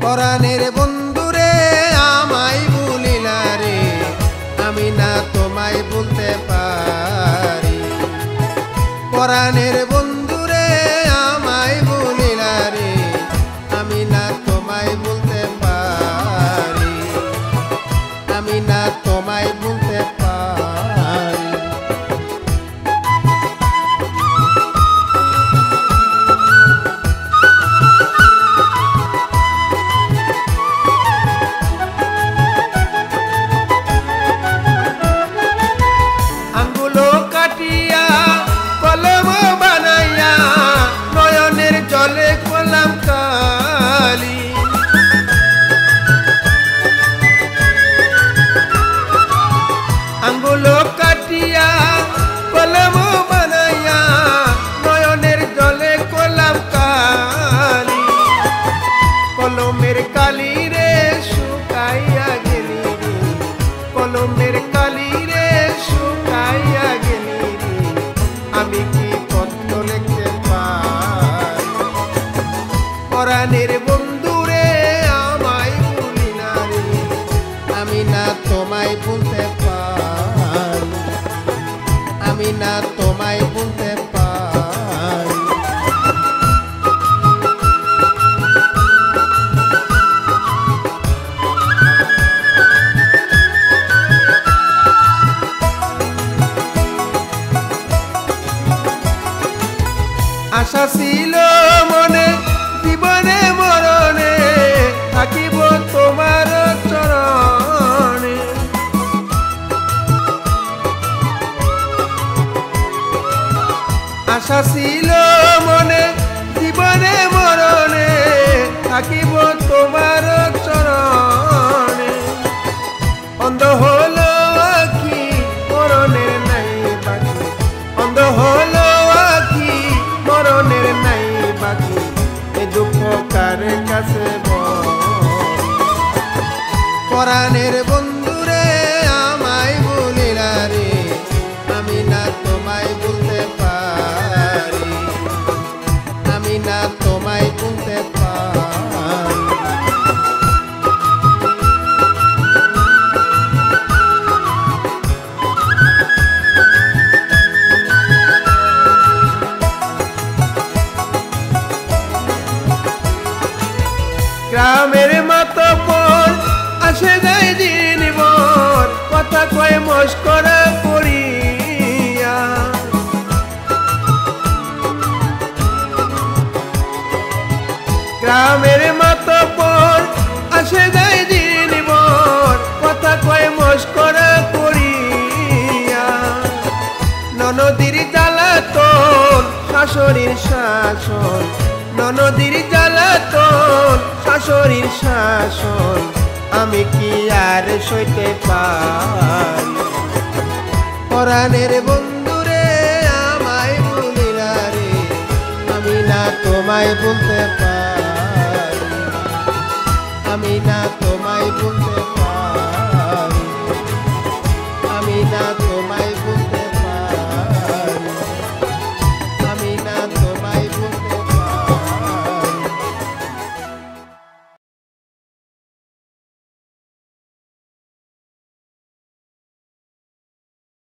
পরাণের বন্ধুরে আমায় ভুলিলা রে, আমি না তোমায় ভুলতে পারি। পরাণের বন্ধুরে আমায় ভুলিলা রে, আমি না তোমায় ভুলতে পারি, আমি না তোমায় ভুলতে পারি। আঙ্গুলো কাটিয়া কলম বানাইয়া নয়নের জলে কলাম কালি, কলমের কালি রে শুকাইয়া গেলি রে, কলমের কালি রে শুকাইয়া গেলি রে, আমি কি পত্র লিখতে পারি। পরাণের বন্ধুরে আমায় ভুলিলা রে, আমি না তোমায় ভুলতে পারি, আমি না তোমায় ভুলতে পারি। আশা ছিল মনে জীবনে মরণে থাকিব তোমার চরণে, আশা ছিল মনে জীবনে মরণে থাকিব তোমার চরণে। অন্ধ হলো আখি মরণের নাই বাকি, অন্ধ হলো আখি মরণের নাই বাকি, এ দুঃখ কার কাছে বল। পরাণের বন্ধুরে আমায় ভুলিলা রে, আমি না তোমায় ভুলতে পারি, আমি না তোমায় ভুলতে পারি। গ্রামের মাতব্বর আসে যায় দিন ভর, কথা কয় মস্করা করিয়া, গ্রামের মাতব্বর আসে যায় দিন ভর, কথা কয় মস্করা করিয়া। ননদীর জ্বালাতন শাশুড়ির শাসন, ননদীর জ্বালাতন শাশুড়ির শাসন, আমি কি আর সইতে পারি। পরাণের বন্ধুরে আমায় ভুলিলা রে, আমি না তোমায় ভুলতে পারি, আমি না তোমায় ভুলতে